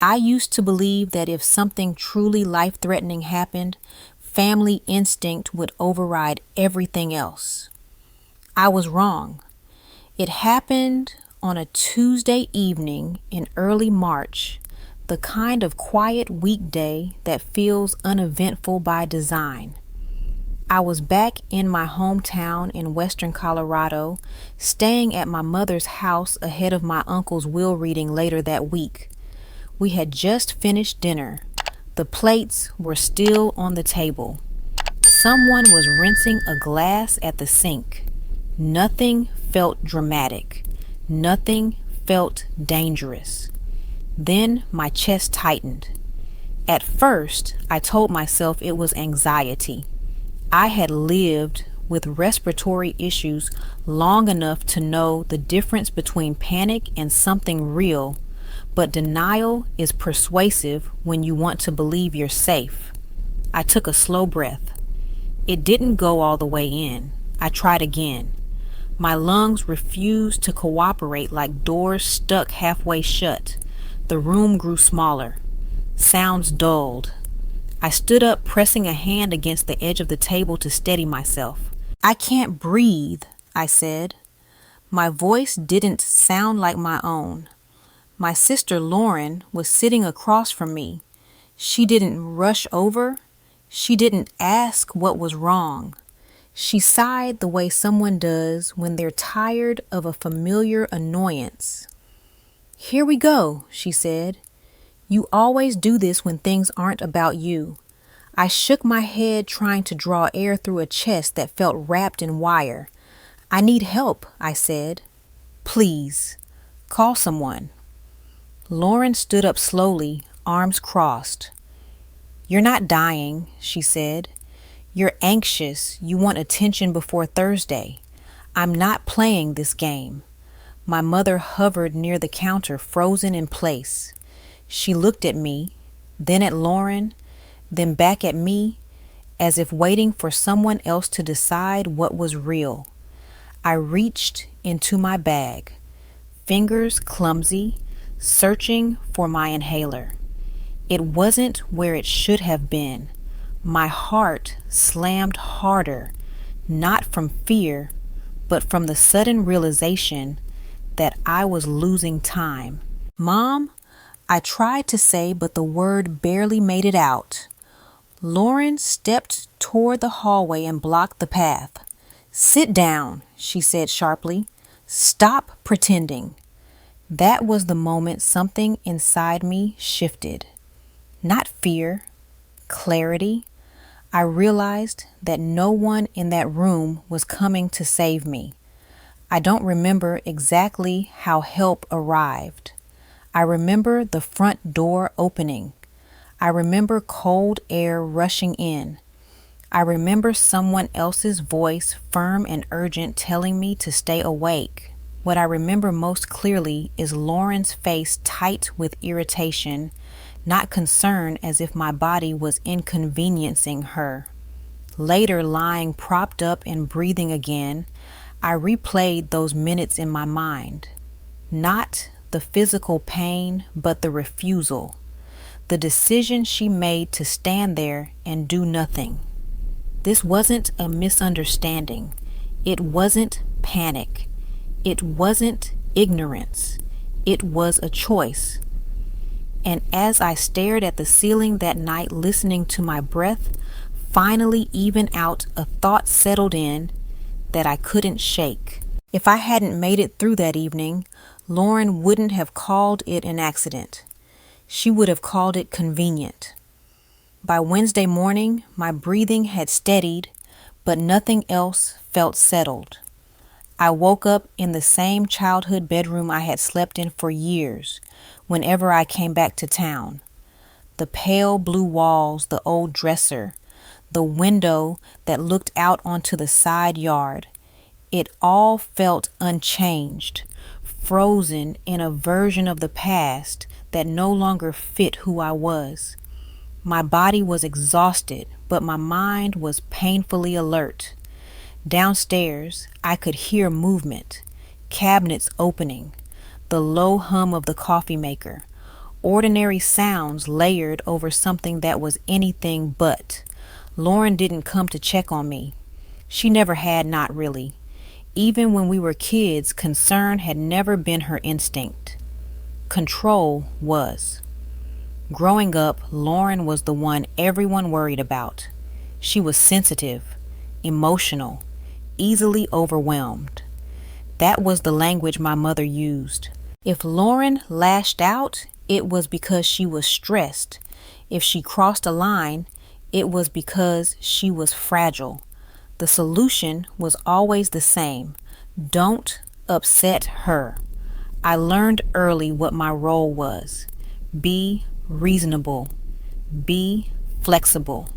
I used to believe that if something truly life-threatening happened, family instinct would override everything else. I was wrong. It happened on a Tuesday evening in early March, the kind of quiet weekday that feels uneventful by design. I was back in my hometown in western Colorado, staying at my mother's house ahead of my uncle's will reading later that week. We had just finished dinner. The plates were still on the table. Someone was rinsing a glass at the sink. Nothing felt dramatic. Nothing felt dangerous. Then my chest tightened. At first, I told myself it was anxiety. I had lived with respiratory issues long enough to know the difference between panic and something real, but denial is persuasive when you want to believe you're safe. I took a slow breath. It didn't go all the way in. I tried again. My lungs refused to cooperate like doors stuck halfway shut. The room grew smaller. Sounds dulled. I stood up, pressing a hand against the edge of the table to steady myself. "I can't breathe," I said. My voice didn't sound like my own. My sister Lauren was sitting across from me. She didn't rush over. She didn't ask what was wrong. She sighed the way someone does when they're tired of a familiar annoyance. "Here we go," she said. "You always do this when things aren't about you." I shook my head, trying to draw air through a chest that felt wrapped in wire. "I need help," I said. "Please, call someone." Lauren stood up slowly, arms crossed. "You're not dying," she said. "You're anxious. You want attention before Thursday. I'm not playing this game." My mother hovered near the counter, frozen in place. She looked at me, then at Lauren, then back at me, as if waiting for someone else to decide what was real. I reached into my bag, fingers clumsy, searching for my inhaler. It wasn't where it should have been. My heart slammed harder, not from fear, but from the sudden realization that I was losing time. "Mom," I tried to say, but the word barely made it out. Lauren stepped toward the hallway and blocked the path. "Sit down," she said sharply. "Stop pretending." That was the moment something inside me shifted. Not fear, clarity. I realized that no one in that room was coming to save me. I don't remember exactly how help arrived. I remember the front door opening. I remember cold air rushing in. I remember someone else's voice, firm and urgent, telling me to stay awake. What I remember most clearly is Lauren's face tight with irritation, not concern, as if my body was inconveniencing her. Later, lying propped up and breathing again, I replayed those minutes in my mind. Not the physical pain, but the refusal. The decision she made to stand there and do nothing. This wasn't a misunderstanding. It wasn't panic. It wasn't ignorance. It was a choice. And as I stared at the ceiling that night, listening to my breath finally even out, a thought settled in that I couldn't shake. If I hadn't made it through that evening, Lauren wouldn't have called it an accident. She would have called it convenient. By Wednesday morning, my breathing had steadied, but nothing else felt settled. I woke up in the same childhood bedroom I had slept in for years, whenever I came back to town. The pale blue walls, the old dresser, the window that looked out onto the side yard. It all felt unchanged, frozen in a version of the past that no longer fit who I was. My body was exhausted, but my mind was painfully alert. Downstairs, I could hear movement, cabinets opening, the low hum of the coffee maker, ordinary sounds layered over something that was anything but. Lauren didn't come to check on me. She never had, not really. Even when we were kids, concern had never been her instinct. Control was. Growing up, Lauren was the one everyone worried about. She was sensitive, emotional, easily overwhelmed. That was the language my mother used. If Lauren lashed out, it was because she was stressed. If she crossed a line, it was because she was fragile. The solution was always the same. Don't upset her. I learned early what my role was. Be reasonable. Be flexible.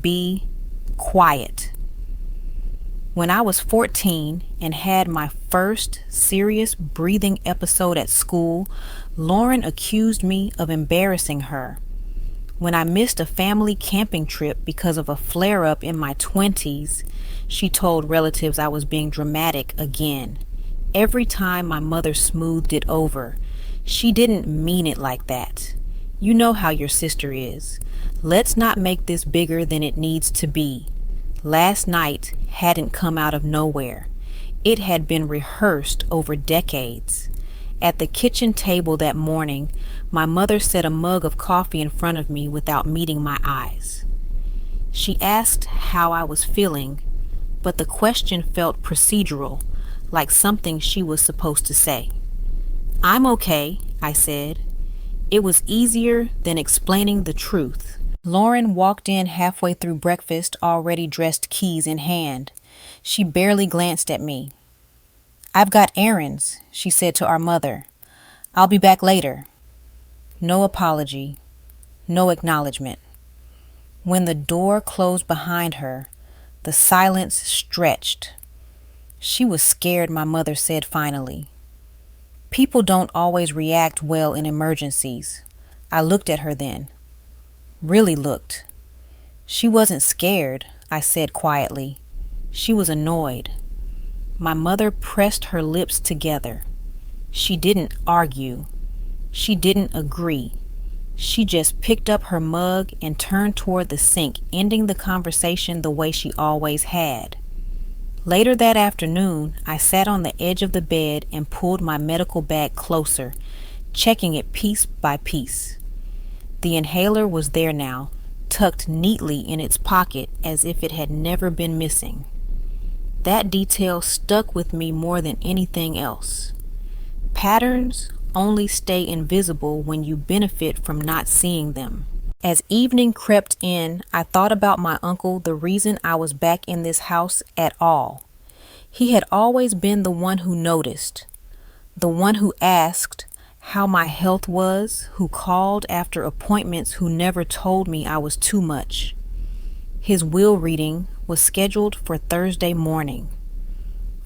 Be quiet. When I was 14 and had my first serious breathing episode at school, Lauren accused me of embarrassing her. When I missed a family camping trip because of a flare-up in my 20s, she told relatives I was being dramatic again. Every time my mother smoothed it over, she didn't mean it like that. You know how your sister is. Let's not make this bigger than it needs to be. Last night hadn't come out of nowhere. It had been rehearsed over decades. At the kitchen table that morning, my mother set a mug of coffee in front of me without meeting my eyes. She asked how I was feeling, but the question felt procedural, like something she was supposed to say. "I'm okay," I said. It was easier than explaining the truth. Lauren walked in halfway through breakfast, already dressed, keys in hand. She barely glanced at me. "I've got errands," she said to our mother. "I'll be back later." No apology, no acknowledgement. When the door closed behind her, the silence stretched. She was scared, my mother said finally. People don't always react well in emergencies. I looked at her then. Really looked. She wasn't scared, I said quietly. She was annoyed. My mother pressed her lips together. She didn't argue. She didn't agree. She just picked up her mug and turned toward the sink, ending the conversation the way she always had. Later that afternoon, I sat on the edge of the bed and pulled my medical bag closer, checking it piece by piece. The inhaler was there now, tucked neatly in its pocket as if it had never been missing. That detail stuck with me more than anything else. Patterns only stay invisible when you benefit from not seeing them. As evening crept in, I thought about my uncle, the reason I was back in this house at all. He had always been the one who noticed, the one who asked how my health was, who called after appointments, who never told me I was too much. His will reading was scheduled for Thursday morning.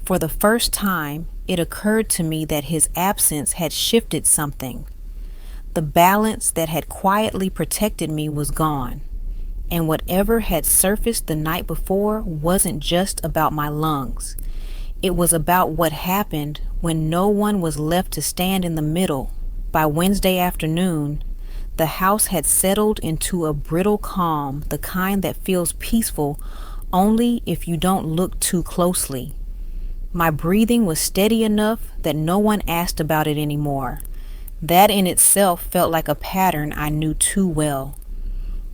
For the first time, it occurred to me that his absence had shifted something. The balance that had quietly protected me was gone, and whatever had surfaced the night before wasn't just about my lungs. It was about what happened when no one was left to stand in the middle. By Wednesday afternoon, the house had settled into a brittle calm, the kind that feels peaceful only if you don't look too closely. My breathing was steady enough that no one asked about it anymore. That in itself felt like a pattern I knew too well.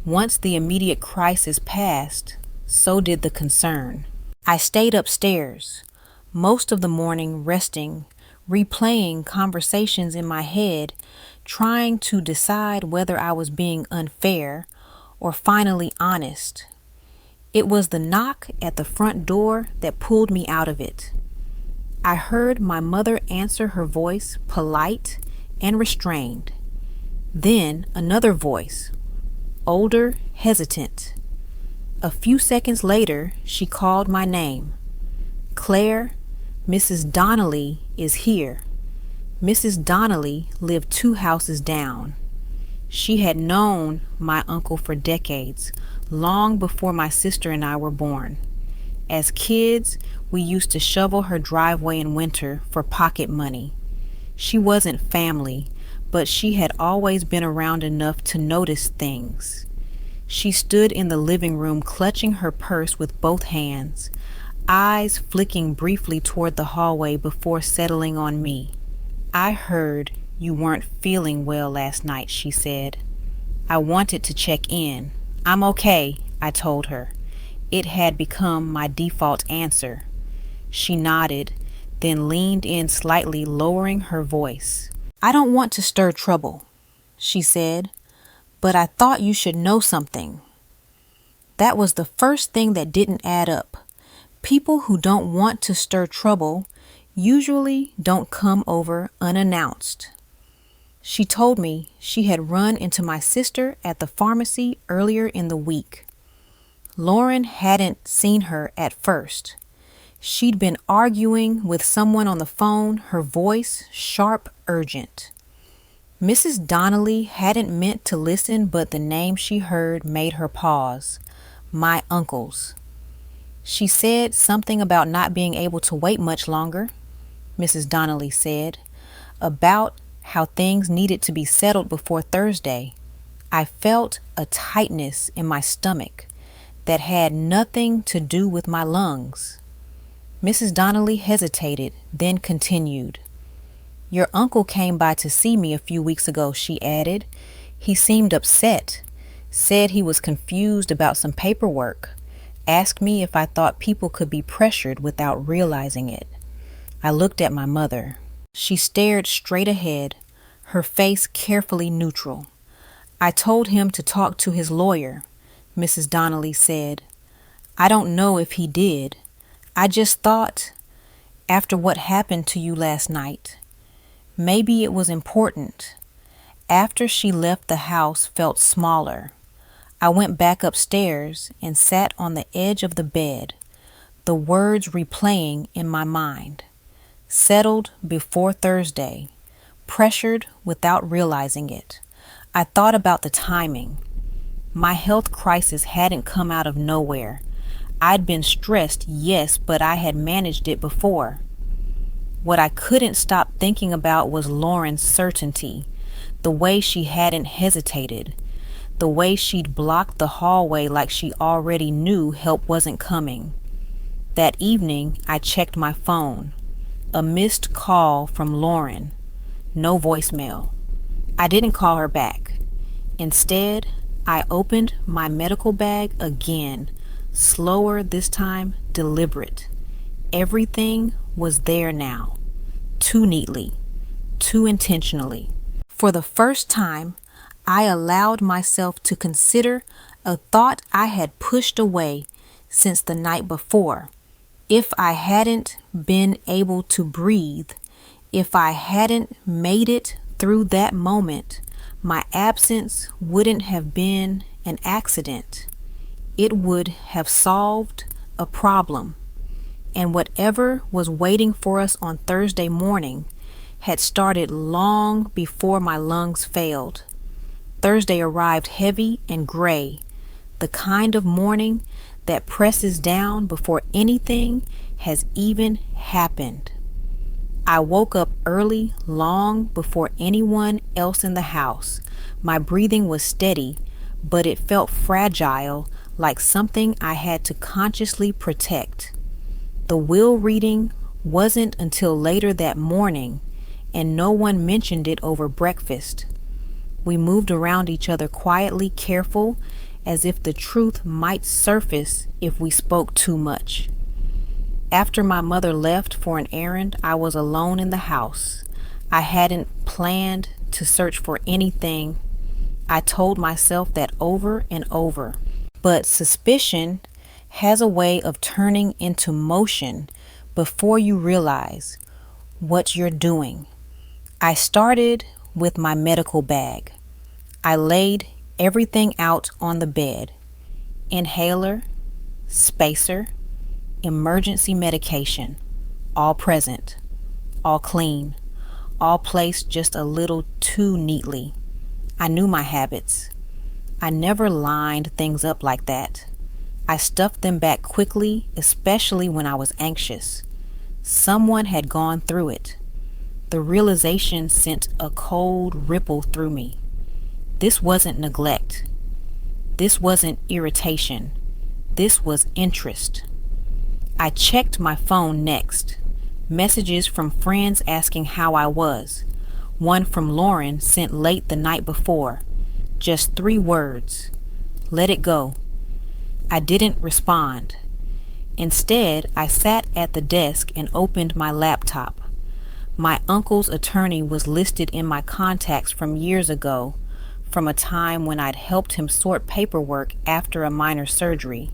Once the immediate crisis passed, so did the concern. I stayed upstairs, most of the morning resting, replaying conversations in my head, trying to decide whether I was being unfair or finally honest. It was the knock at the front door that pulled me out of it. I heard my mother answer, her voice polite and restrained. Then another voice, older, hesitant. A few seconds later, she called my name. "Claire, Mrs. Donnelly is here." Mrs. Donnelly lived 2 houses down. She had known my uncle for decades, long before my sister and I were born. As kids, we used to shovel her driveway in winter for pocket money. She wasn't family, but she had always been around enough to notice things. She stood in the living room clutching her purse with both hands, eyes flicking briefly toward the hallway before settling on me. "I heard you weren't feeling well last night," she said. I wanted to check in. "I'm okay," I told her. It had become my default answer. She nodded, then leaned in slightly, lowering her voice. "I don't want to stir trouble," she said, "but I thought you should know something." That was the first thing that didn't add up. People who don't want to stir trouble usually don't come over unannounced. She told me she had run into my sister at the pharmacy earlier in the week. Lauren hadn't seen her at first. She'd been arguing with someone on the phone, her voice sharp, urgent. Mrs. Donnelly hadn't meant to listen, but the name she heard made her pause. My uncle's. "She said something about not being able to wait much longer," Mrs. Donnelly said, "about how things needed to be settled before Thursday." I felt a tightness in my stomach that had nothing to do with my lungs. Mrs. Donnelly hesitated, then continued. "Your uncle came by to see me a few weeks ago," she added. "He seemed upset, said he was confused about some paperwork, asked me if I thought people could be pressured without realizing it." I looked at my mother. She stared straight ahead, her face carefully neutral. "I told him to talk to his lawyer," Mrs. Donnelly said. "I don't know if he did. I just thought, after what happened to you last night, maybe it was important." After she left, the house felt smaller. I went back upstairs and sat on the edge of the bed, the words replaying in my mind. Settled before Thursday, pressured without realizing it. I thought about the timing. My health crisis hadn't come out of nowhere. I'd been stressed, yes, but I had managed it before. What I couldn't stop thinking about was Lauren's certainty, the way she hadn't hesitated, the way she'd blocked the hallway like she already knew help wasn't coming. That evening, I checked my phone. A missed call from Lauren. No voicemail. I didn't call her back. Instead, I opened my medical bag again, slower this time, deliberate. Everything was there now, too neatly, too intentionally. For the first time, I allowed myself to consider a thought I had pushed away since the night before. If I hadn't been able to breathe, if I hadn't made it through that moment, my absence wouldn't have been an accident. It would have solved a problem. And whatever was waiting for us on Thursday morning had started long before my lungs failed. Thursday arrived heavy and gray, the kind of morning that presses down before anything has even happened. I woke up early, long before anyone else in the house. My breathing was steady, but it felt fragile, like something I had to consciously protect. The will reading wasn't until later that morning, and no one mentioned it over breakfast. We moved around each other quietly, careful, as if the truth might surface if we spoke too much. After my mother left for an errand, I was alone in the house. I hadn't planned to search for anything. I told myself that over and over. But suspicion has a way of turning into motion before you realize what you're doing. I started with my medical bag. I laid everything out on the bed. Inhaler, spacer, emergency medication, all present, all clean, all placed just a little too neatly. I knew my habits. I never lined things up like that. I stuffed them back quickly, especially when I was anxious. Someone had gone through it. The realization sent a cold ripple through me. This wasn't neglect. This wasn't irritation. This was interest. I checked my phone next. Messages from friends asking how I was. One from Lauren sent late the night before. Just 3 words. Let it go. I didn't respond. Instead, I sat at the desk and opened my laptop. My uncle's attorney was listed in my contacts from years ago, from a time when I'd helped him sort paperwork after a minor surgery.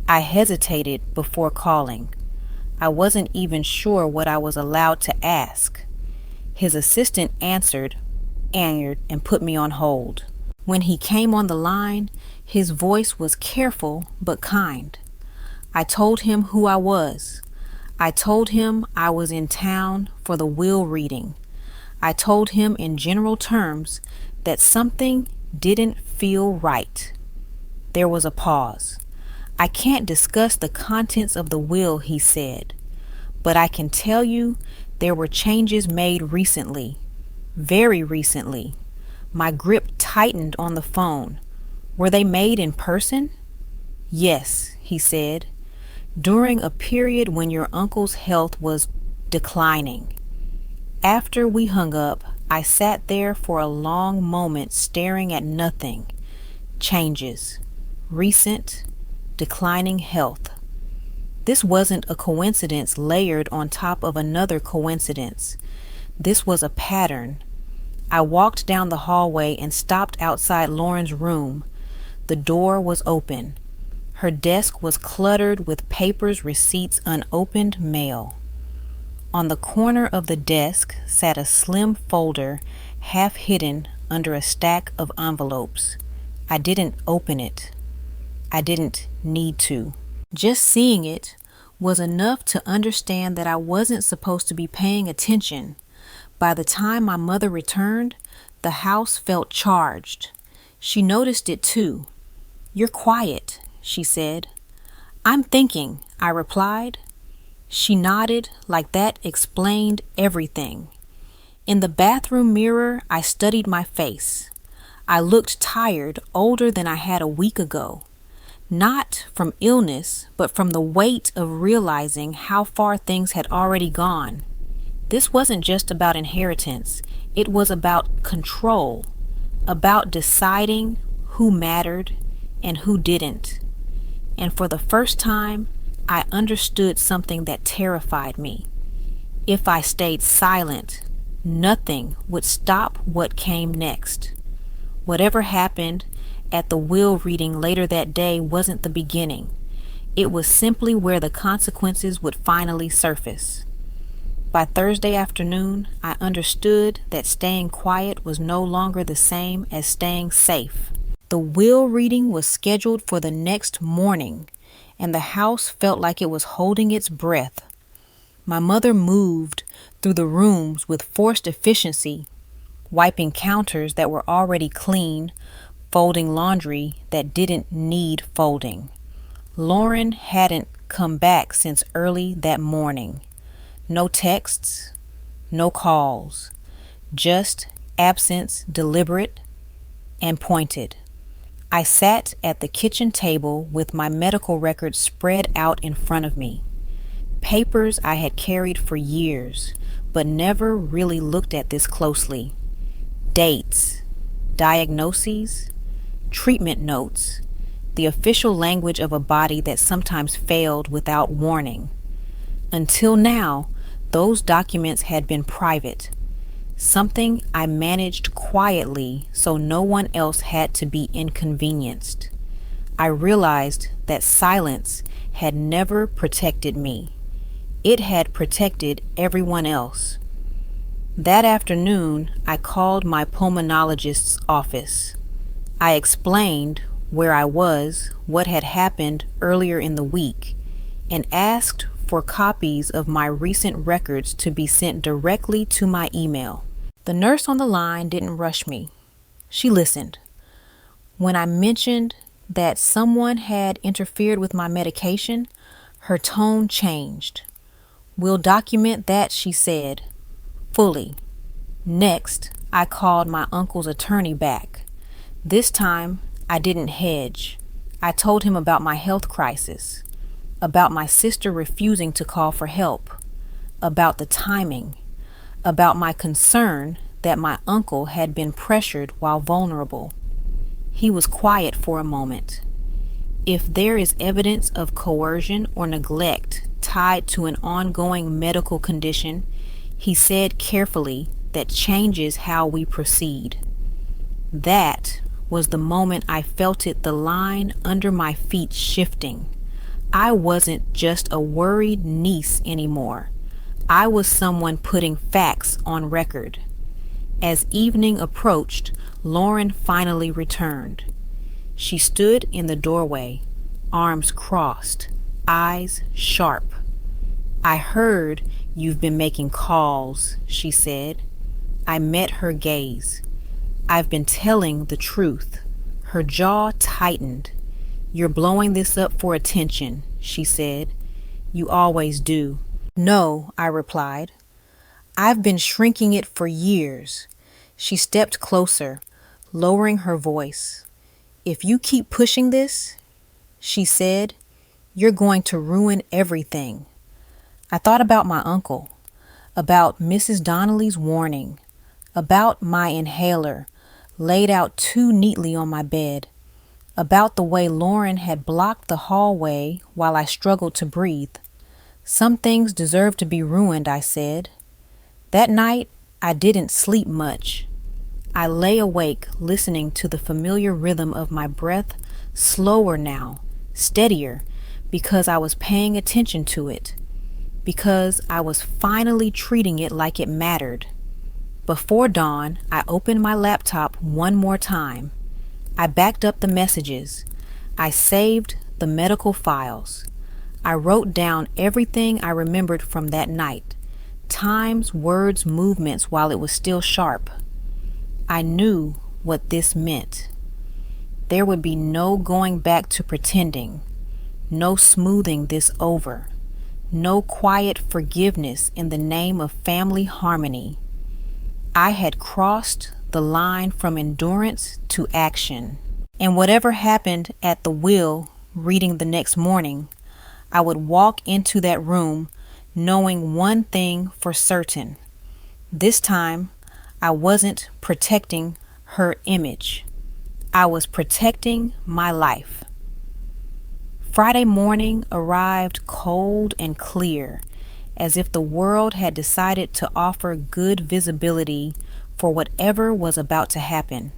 I hesitated before calling. I wasn't even sure what I was allowed to ask. His assistant answered, and put me on hold. When he came on the line, his voice was careful but kind. I told him who I was. I told him I was in town for the will reading. I told him in general terms that something didn't feel right. There was a pause. I can't discuss the contents of the will, he said, but I can tell you there were changes made recently, very recently. My grip tightened on the phone. Were they made in person? Yes, he said, during a period when your uncle's health was declining. After we hung up, I sat there for a long moment staring at nothing. Changes. Recent, declining health. This wasn't a coincidence layered on top of another coincidence. This was a pattern. I walked down the hallway and stopped outside Lauren's room. The door was open. Her desk was cluttered with papers, receipts, unopened mail. On the corner of the desk sat a slim folder, half hidden under a stack of envelopes. I didn't open it. I didn't need to. Just seeing it was enough to understand that I wasn't supposed to be paying attention. By the time my mother returned, the house felt charged. She noticed it too. "You're quiet," she said. "I'm thinking," I replied. She nodded like that explained everything. In the bathroom mirror, I studied my face. I looked tired, older than I had a week ago. Not from illness, but from the weight of realizing how far things had already gone. This wasn't just about inheritance. It was about control, about deciding who mattered and who didn't. And for the first time, I understood something that terrified me. If I stayed silent, nothing would stop what came next. Whatever happened at the will reading later that day wasn't the beginning. It was simply where the consequences would finally surface. By Thursday afternoon, I understood that staying quiet was no longer the same as staying safe. The will reading was scheduled for the next morning, and the house felt like it was holding its breath. My mother moved through the rooms with forced efficiency, wiping counters that were already clean, folding laundry that didn't need folding. Lauren hadn't come back since early that morning. No texts, no calls, just absence, deliberate and pointed. I sat at the kitchen table with my medical records spread out in front of me. Papers I had carried for years, but never really looked at this closely. Dates, diagnoses, treatment notes, the official language of a body that sometimes failed without warning. Until now, those documents had been private, something I managed quietly so no one else had to be inconvenienced. I realized that silence had never protected me. It had protected everyone else. That afternoon, I called my pulmonologist's office. I explained where I was, what had happened earlier in the week, and asked for copies of my recent records to be sent directly to my email. The nurse on the line didn't rush me. She listened. When I mentioned that someone had interfered with my medication, her tone changed. "We'll document that," she said. fully. Next, I called my uncle's attorney back. This time, I didn't hedge. I told him about my health crisis, about my sister refusing to call for help, about the timing, about my concern that my uncle had been pressured while vulnerable. He was quiet for a moment. If there is evidence of coercion or neglect tied to an ongoing medical condition, he said carefully, that changes how we proceed. That was the moment I felt the line under my feet shifting. I wasn't just a worried niece anymore. I was someone putting facts on record. As evening approached, Lauren finally returned. She stood in the doorway, arms crossed, eyes sharp. "I heard you've been making calls," she said. I met her gaze. "I've been telling the truth." Her jaw tightened. "You're blowing this up for attention," she said. "You always do." "No," I replied. "I've been shrinking it for years." She stepped closer, lowering her voice. "If you keep pushing this," she said, "you're going to ruin everything." I thought about my uncle, about Mrs. Donnelly's warning, about my inhaler laid out too neatly on my bed, about the way Lauren had blocked the hallway while I struggled to breathe. Some things deserve to be ruined, I said. That night, I didn't sleep much. I lay awake listening to the familiar rhythm of my breath, slower now, steadier, because I was paying attention to it, because I was finally treating it like it mattered. Before dawn, I opened my laptop one more time. I backed up the messages. I saved the medical files. I wrote down everything I remembered from that night, times, words, movements while it was still sharp. I knew what this meant. There would be no going back to pretending, no smoothing this over, no quiet forgiveness in the name of family harmony. I had crossed the line from endurance to action. And whatever happened at the will reading the next morning, I would walk into that room knowing one thing for certain. This time, I wasn't protecting her image. I was protecting my life. Friday morning arrived cold and clear, as if the world had decided to offer good visibility for whatever was about to happen.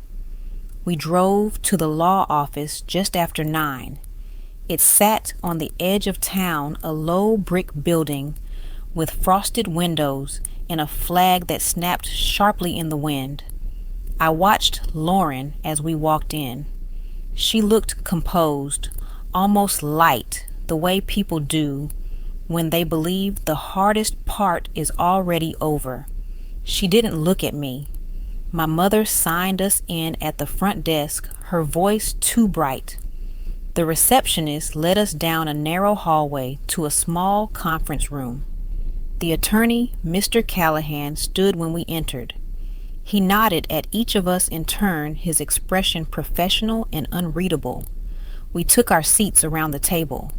We drove to the law office just after 9. It sat on the edge of town, a low brick building with frosted windows and a flag that snapped sharply in the wind. I watched Lauren as we walked in. She looked composed, almost light, the way people do when they believe the hardest part is already over. She didn't look at me. My mother signed us in at the front desk, her voice too bright. The receptionist led us down a narrow hallway to a small conference room. The attorney, Mr. Callahan, stood when we entered. He nodded at each of us in turn, his expression professional and unreadable. We took our seats around the table.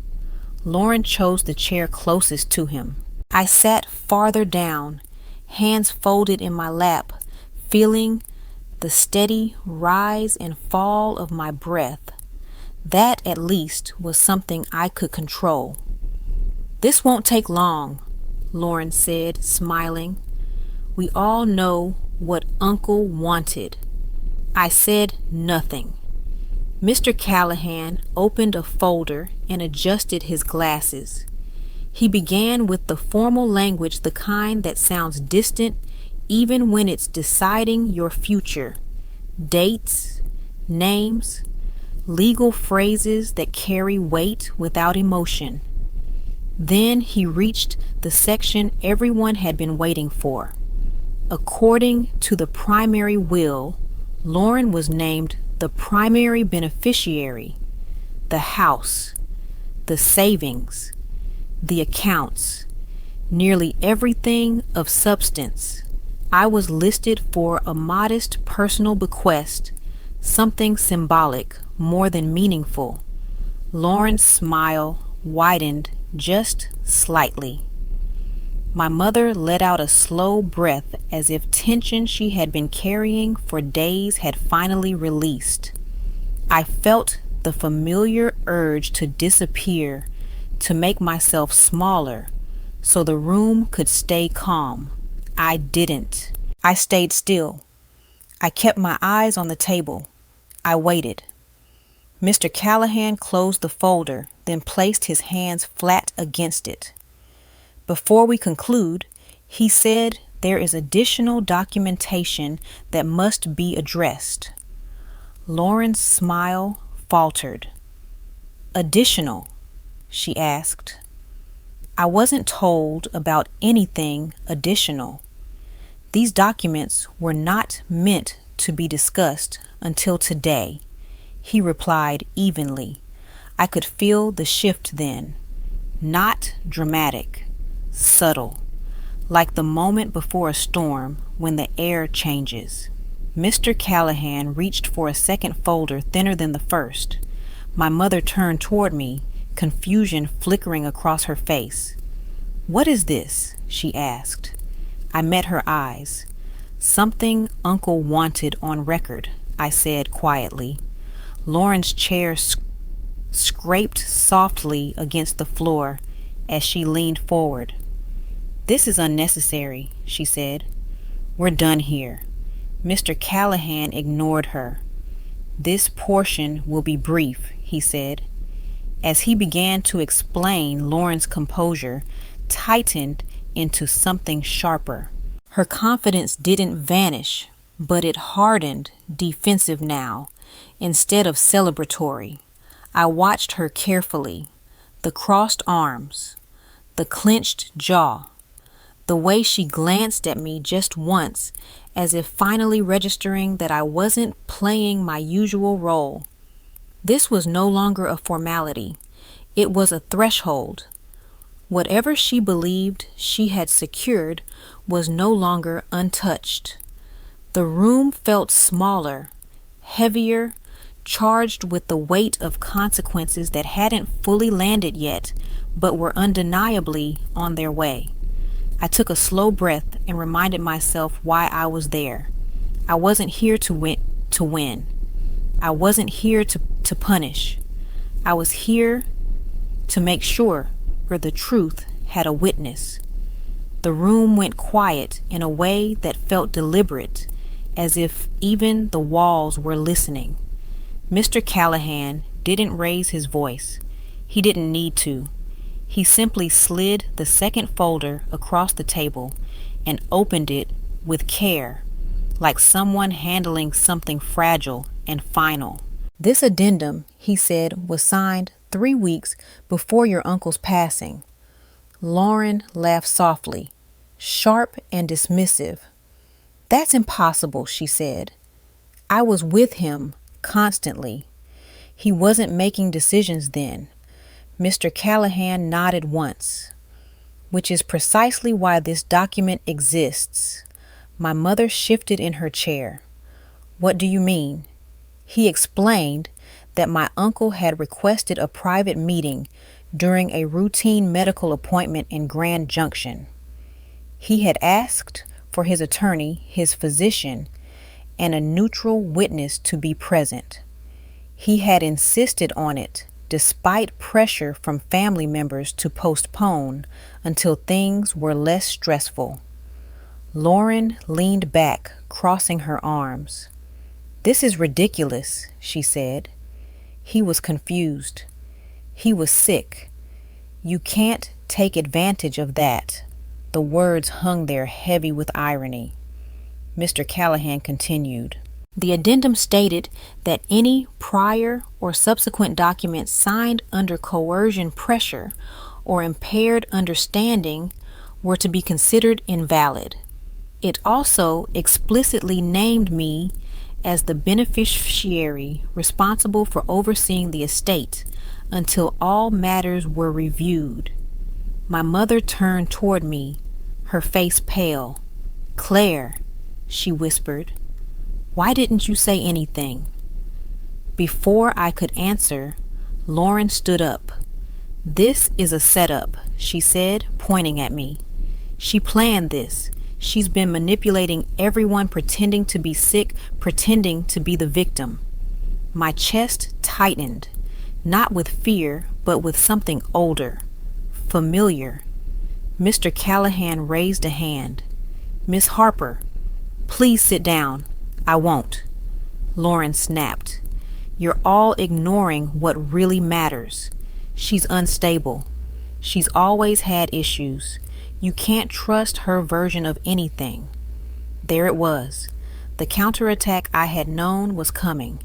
Lauren chose the chair closest to him. I sat farther down, hands folded in my lap, feeling the steady rise and fall of my breath. That, at least, was something I could control. "This won't take long," Lauren said, smiling. "We all know what Uncle wanted." I said nothing. Mr. Callahan opened a folder and adjusted his glasses. He began with the formal language, the kind that sounds distant even when it's deciding your future. Dates, names, legal phrases that carry weight without emotion. Then he reached the section everyone had been waiting for. According to the primary will, Lauren was named the primary beneficiary, the house, the savings, the accounts, nearly everything of substance. I was listed for a modest personal bequest, something symbolic more than meaningful. Lauren's smile widened just slightly. My mother let out a slow breath as if tension she had been carrying for days had finally released. I felt the familiar urge to disappear, to make myself smaller, so the room could stay calm. I didn't. I stayed still. I kept my eyes on the table. I waited. Mr. Callahan closed the folder, then placed his hands flat against it. Before we conclude, he said there is additional documentation that must be addressed. Lauren's smile faltered. Additional? She asked. I wasn't told about anything additional. These documents were not meant to be discussed until today, he replied evenly. I could feel the shift then. Not dramatic, subtle, like the moment before a storm when the air changes. Mr. Callahan reached for a second folder thinner than the first. My mother turned toward me, confusion flickering across her face. What is this? She asked. I met her eyes. Something Uncle wanted on record, I said quietly. Lauren's chair scraped softly against the floor as she leaned forward. This is unnecessary, she said. We're done here. Mr. Callahan ignored her. This portion will be brief, he said. As he began to explain, Lauren's composure tightened into something sharper. Her confidence didn't vanish, but it hardened, defensive now, instead of celebratory. I watched her carefully. The crossed arms, the clenched jaw, the way she glanced at me just once, as if finally registering that I wasn't playing my usual role. This was no longer a formality. It was a threshold. Whatever she believed she had secured was no longer untouched. The room felt smaller, heavier, charged with the weight of consequences that hadn't fully landed yet, but were undeniably on their way. I took a slow breath and reminded myself why I was there. I wasn't here to win. I wasn't here to punish. I was here to make sure where the truth had a witness. The room went quiet in a way that felt deliberate, as if even the walls were listening. Mr. Callahan didn't raise his voice. He didn't need to. He simply slid the second folder across the table and opened it with care, like someone handling something fragile and final. This addendum, he said, was signed 3 weeks before your uncle's passing. Lauren laughed softly, sharp and dismissive. That's impossible, she said. I was with him constantly. He wasn't making decisions then. Mr. Callahan nodded once. Which is precisely why this document exists. My mother shifted in her chair. What do you mean? He explained that my uncle had requested a private meeting during a routine medical appointment in Grand Junction. He had asked for his attorney, his physician, and a neutral witness to be present. He had insisted on it despite pressure from family members to postpone until things were less stressful. Lauren leaned back, crossing her arms. This is ridiculous, she said. He was confused. He was sick. You can't take advantage of that. The words hung there heavy with irony. Mr. Callahan continued. The addendum stated that any prior or subsequent documents signed under coercion pressure or impaired understanding were to be considered invalid. It also explicitly named me as the beneficiary responsible for overseeing the estate until all matters were reviewed. My mother turned toward me, her face pale. Claire, she whispered. Why didn't you say anything? Before I could answer, Lauren stood up. This is a setup, she said, pointing at me. She planned this. She's been manipulating everyone, pretending to be sick, pretending to be the victim. My chest tightened, not with fear, but with something older, familiar. Mr. Callahan raised a hand. Miss Harper, please sit down. I won't. Lauren snapped. You're all ignoring what really matters. She's unstable. She's always had issues. You can't trust her version of anything. There it was. The counterattack I had known was coming.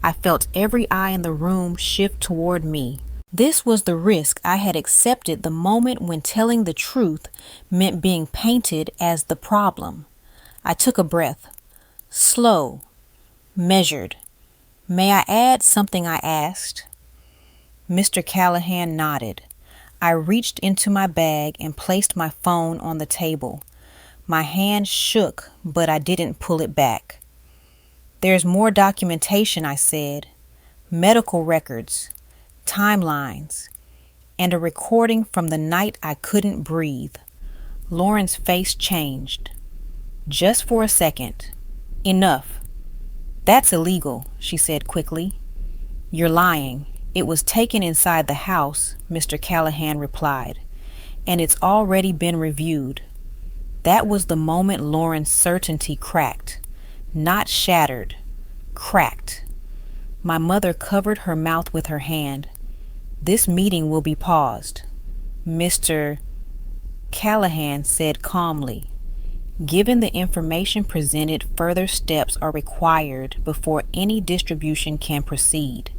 I felt every eye in the room shift toward me. This was the risk I had accepted the moment when telling the truth meant being painted as the problem. I took a breath. Slow. Measured. May I add something? I asked. Mr. Callahan nodded. I reached into my bag and placed my phone on the table. My hand shook, but I didn't pull it back. There's more documentation, I said. Medical records, timelines, and a recording from the night I couldn't breathe. Lauren's face changed. Just for a second. Enough. That's illegal, she said quickly. You're lying. It was taken inside the house, Mr. Callahan replied, and it's already been reviewed. That was the moment Lauren's certainty cracked. Not shattered. Cracked. My mother covered her mouth with her hand. This meeting will be paused. Mr. Callahan said calmly. Given the information presented, further steps are required before any distribution can proceed.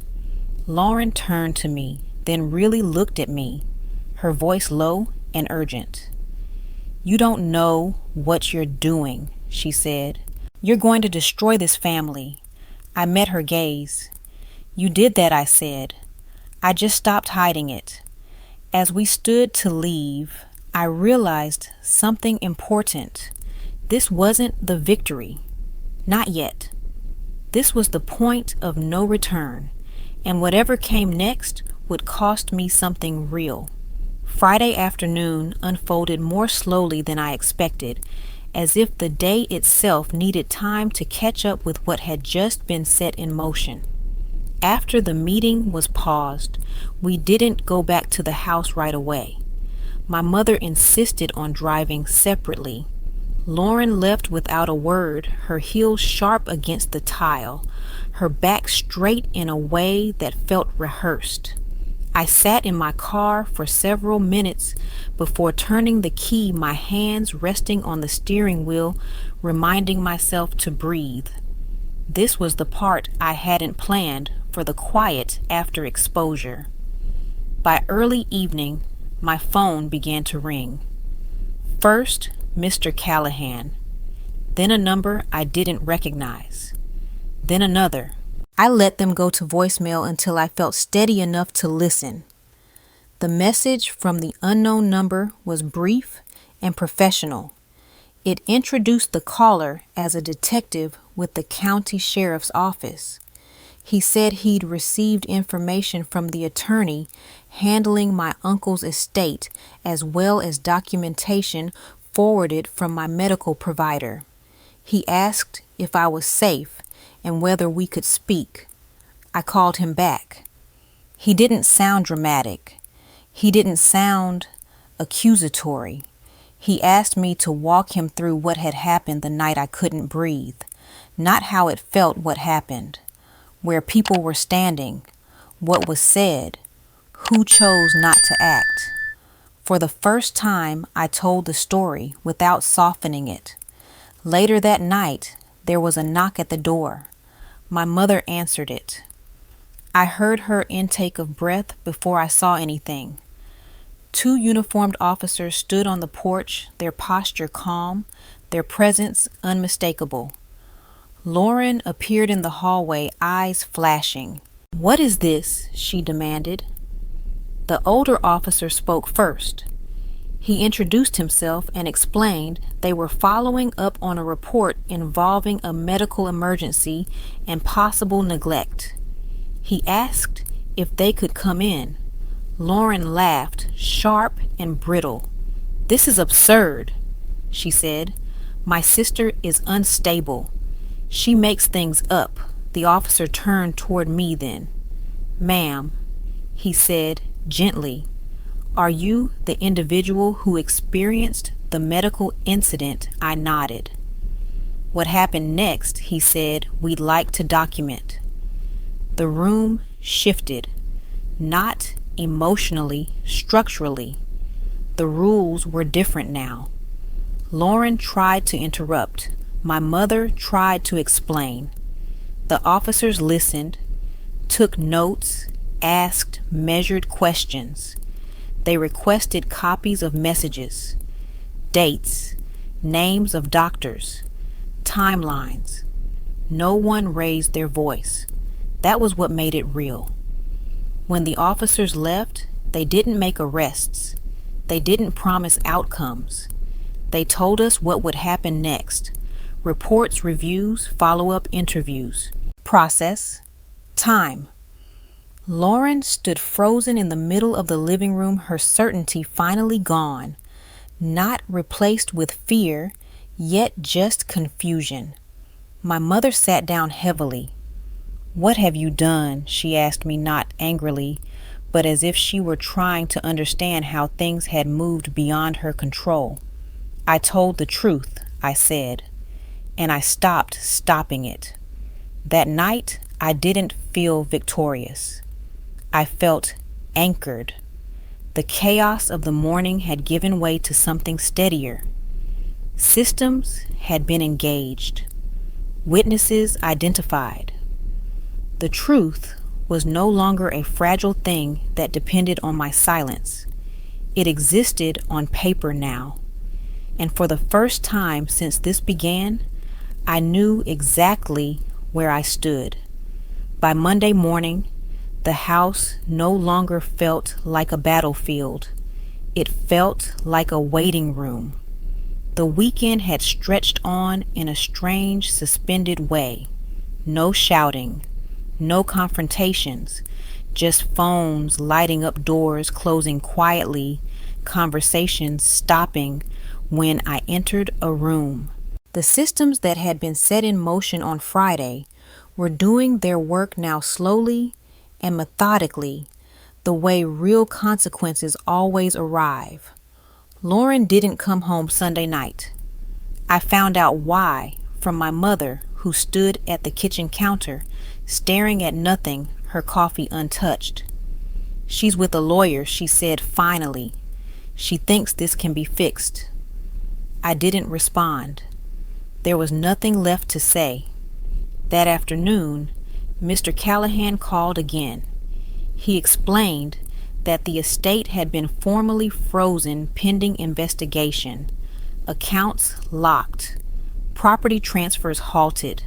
Lauren turned to me, then really looked at me, her voice low and urgent. You don't know what you're doing, she said. You're going to destroy this family. I met her gaze. You did that, I said. I just stopped hiding it. As we stood to leave, I realized something important. This wasn't the victory. Not yet. This was the point of no return, and whatever came next would cost me something real. Friday afternoon unfolded more slowly than I expected, as if the day itself needed time to catch up with what had just been set in motion. After the meeting was paused, we didn't go back to the house right away. My mother insisted on driving separately. Lauren left without a word, her heels sharp against the tile, her back straight in a way that felt rehearsed. I sat in my car for several minutes before turning the key, my hands resting on the steering wheel, reminding myself to breathe. This was the part I hadn't planned for the quiet after exposure. By early evening, my phone began to ring. First, Mr. Callahan, then a number I didn't recognize, then another. I let them go to voicemail until I felt steady enough to listen. The message from the unknown number was brief and professional. It introduced the caller as a detective with the county sheriff's office. He said he'd received information from the attorney handling my uncle's estate, as well as documentation forwarded from my medical provider. He asked if I was safe and whether we could speak. I called him back. He didn't sound dramatic. He didn't sound accusatory. He asked me to walk him through what had happened the night I couldn't breathe, not how it felt what happened, where people were standing, what was said, who chose not to act. For the first time, I told the story without softening it. Later that night, there was a knock at the door. My mother answered it. I heard her intake of breath before I saw anything. 2 uniformed officers stood on the porch, their posture calm, their presence unmistakable. Lauren appeared in the hallway, eyes flashing. "What is this?" she demanded. The older officer spoke first. He introduced himself and explained they were following up on a report involving a medical emergency and possible neglect. He asked if they could come in. Lauren laughed, sharp and brittle. "This is absurd," she said. "My sister is unstable. She makes things up." The officer turned toward me then. "Ma'am," he said gently, "are you the individual who experienced the medical incident?" I nodded. "What happened next," he said, "we'd like to document." The room shifted, not emotionally, structurally. The rules were different now. Lauren tried to interrupt. My mother tried to explain. The officers listened, took notes, asked measured questions. They requested copies of messages, dates, names of doctors, timelines. No one raised their voice. That was what made it real. When the officers left, they didn't make arrests. They didn't promise outcomes. They told us what would happen next. Reports, reviews, follow-up interviews. Process. Time. Lauren stood frozen in the middle of the living room, her certainty finally gone. Not replaced with fear, yet just confusion. My mother sat down heavily. "What have you done?" she asked me, not angrily, but as if she were trying to understand how things had moved beyond her control. "I told the truth," I said, and I stopped stopping it. That night, I didn't feel victorious. I felt anchored. The chaos of the morning had given way to something steadier. Systems had been engaged. Witnesses identified. The truth was no longer a fragile thing that depended on my silence. It existed on paper now. And for the first time since this began, I knew exactly where I stood. By Monday morning, the house no longer felt like a battlefield. It felt like a waiting room. The weekend had stretched on in a strange, suspended way. No shouting, no confrontations, just phones lighting up doors, closing quietly, conversations stopping when I entered a room. The systems that had been set in motion on Friday were doing their work now slowly and methodically, the way real consequences always arrive. Lauren didn't come home Sunday night. I found out why from my mother, who stood at the kitchen counter, staring at nothing, her coffee untouched. "She's with a lawyer," she said finally. "She thinks this can be fixed." I didn't respond. There was nothing left to say. That afternoon, Mr. Callahan called again. He explained that the estate had been formally frozen pending investigation, accounts locked, property transfers halted.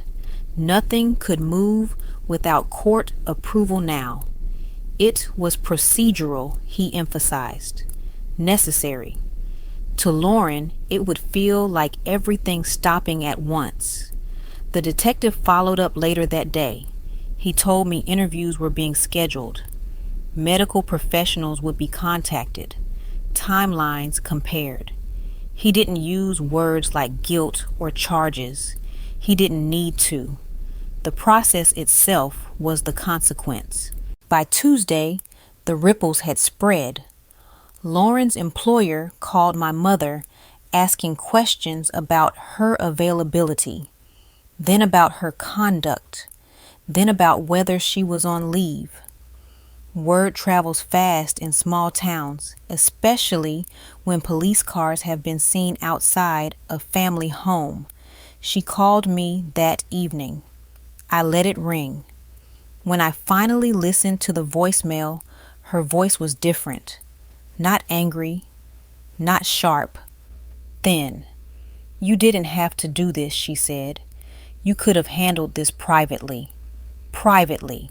Nothing could move without court approval now. It was procedural, he emphasized, necessary. To Lauren, it would feel like everything stopping at once. The detective followed up later that day. He told me interviews were being scheduled. Medical professionals would be contacted. Timelines compared. He didn't use words like guilt or charges. He didn't need to. The process itself was the consequence. By Tuesday, the ripples had spread. Lauren's employer called my mother, asking questions about her availability, then about her conduct, then about whether she was on leave. Word travels fast in small towns, especially when police cars have been seen outside a family home. She called me that evening. I let it ring. When I finally listened to the voicemail, her voice was different. Not angry, not sharp, thin. "You didn't have to do this," she said. "You could have handled this privately." Privately.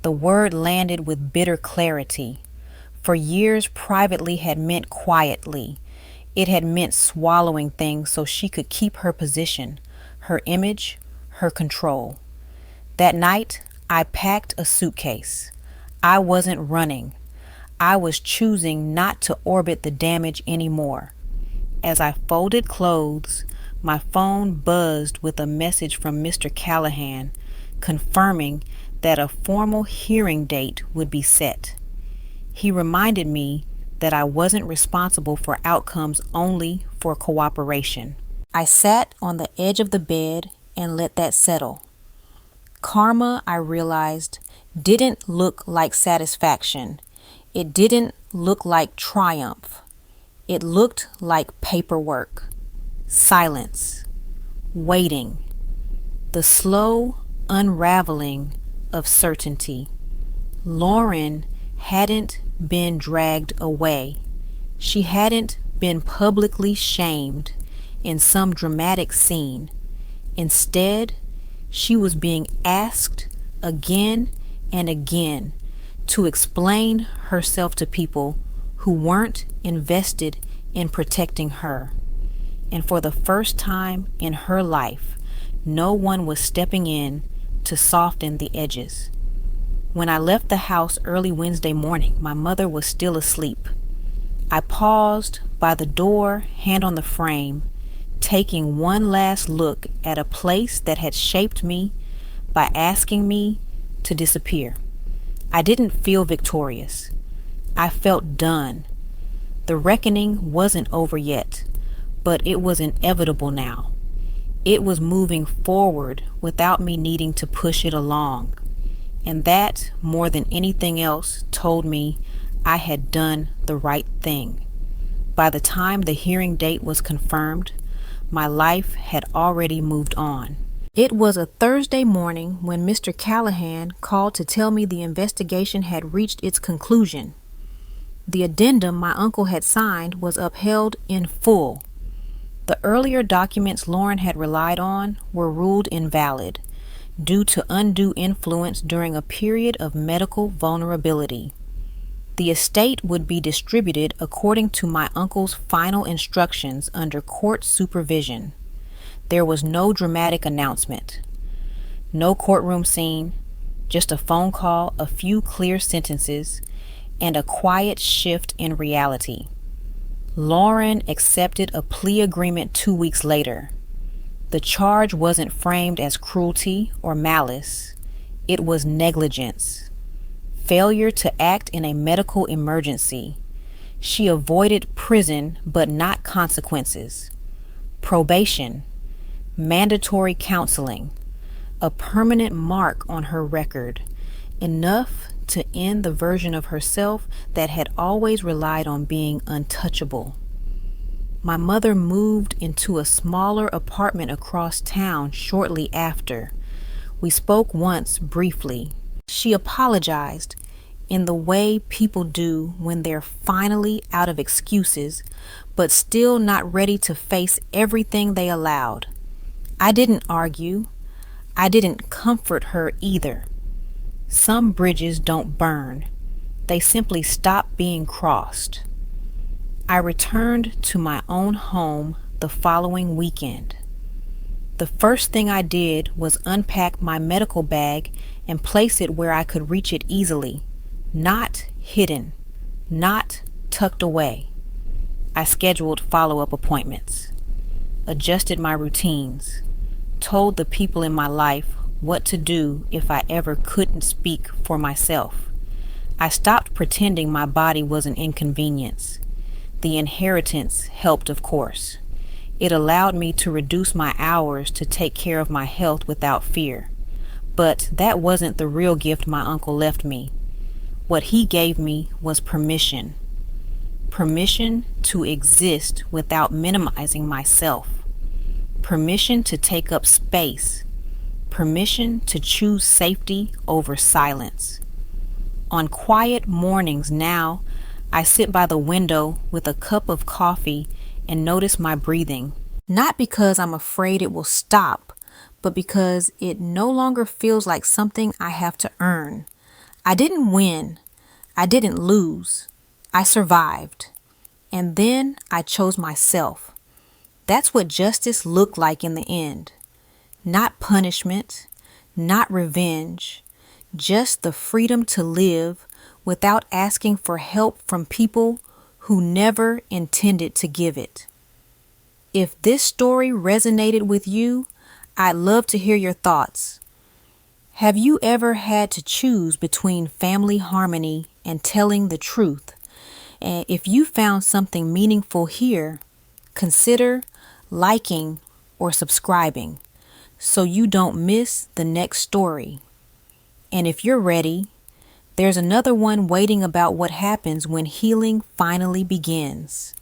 The word landed with bitter clarity. For years, privately had meant quietly. It had meant swallowing things so she could keep her position, her image, her control. That night, I packed a suitcase. I wasn't running. I was choosing not to orbit the damage anymore. As I folded clothes, my phone buzzed with a message from Mr. Callahan confirming that a formal hearing date would be set. He reminded me that I wasn't responsible for outcomes, only for cooperation. I sat on the edge of the bed and let that settle. Karma, I realized, didn't look like satisfaction. It didn't look like triumph. It looked like paperwork, silence, waiting, the slow unraveling of certainty. Lauren hadn't been dragged away. She hadn't been publicly shamed in some dramatic scene. Instead, she was being asked again and again to explain herself to people who weren't invested in protecting her. And for the first time in her life, no one was stepping in to soften the edges. When I left the house early Wednesday morning, my mother was still asleep. I paused by the door, hand on the frame, taking one last look at a place that had shaped me by asking me to disappear. I didn't feel victorious. I felt done. The reckoning wasn't over yet, but it was inevitable now. It was moving forward without me needing to push it along. And that, more than anything else, told me I had done the right thing. By the time the hearing date was confirmed, my life had already moved on. It was a Thursday morning when Mr. Callahan called to tell me the investigation had reached its conclusion. The addendum my uncle had signed was upheld in full. The earlier documents Lauren had relied on were ruled invalid due to undue influence during a period of medical vulnerability. The estate would be distributed according to my uncle's final instructions under court supervision. There was no dramatic announcement, no courtroom scene, just a phone call, a few clear sentences, and a quiet shift in reality. Lauren accepted a plea agreement 2 weeks later. The charge wasn't framed as cruelty or malice. It was negligence. Failure to act in a medical emergency. She avoided prison but not consequences. Probation. Mandatory counseling. A permanent mark on her record. Enough to end the version of herself that had always relied on being untouchable. My mother moved into a smaller apartment across town shortly after. We spoke once briefly. She apologized in the way people do when they're finally out of excuses, but still not ready to face everything they allowed. I didn't argue. I didn't comfort her either. Some bridges don't burn. They simply stop being crossed. I returned to my own home the following weekend. The first thing I did was unpack my medical bag and place it where I could reach it easily, not hidden, not tucked away. I scheduled follow-up appointments, adjusted my routines, told the people in my life what to do if I ever couldn't speak for myself. I stopped pretending my body was an inconvenience. The inheritance helped, of course. It allowed me to reduce my hours to take care of my health without fear. But that wasn't the real gift my uncle left me. What he gave me was permission. Permission to exist without minimizing myself. Permission to take up space. Permission to choose safety over silence. On quiet mornings now, I sit by the window with a cup of coffee and notice my breathing. Not because I'm afraid it will stop, but because it no longer feels like something I have to earn. I didn't win. I didn't lose. I survived. And then I chose myself. That's what justice looked like in the end. Not punishment, not revenge, just the freedom to live without asking for help from people who never intended to give it. If this story resonated with you, I'd love to hear your thoughts. Have you ever had to choose between family harmony and telling the truth? And if you found something meaningful here, consider liking or subscribing so you don't miss the next story. And if you're ready, there's another one waiting about what happens when healing finally begins.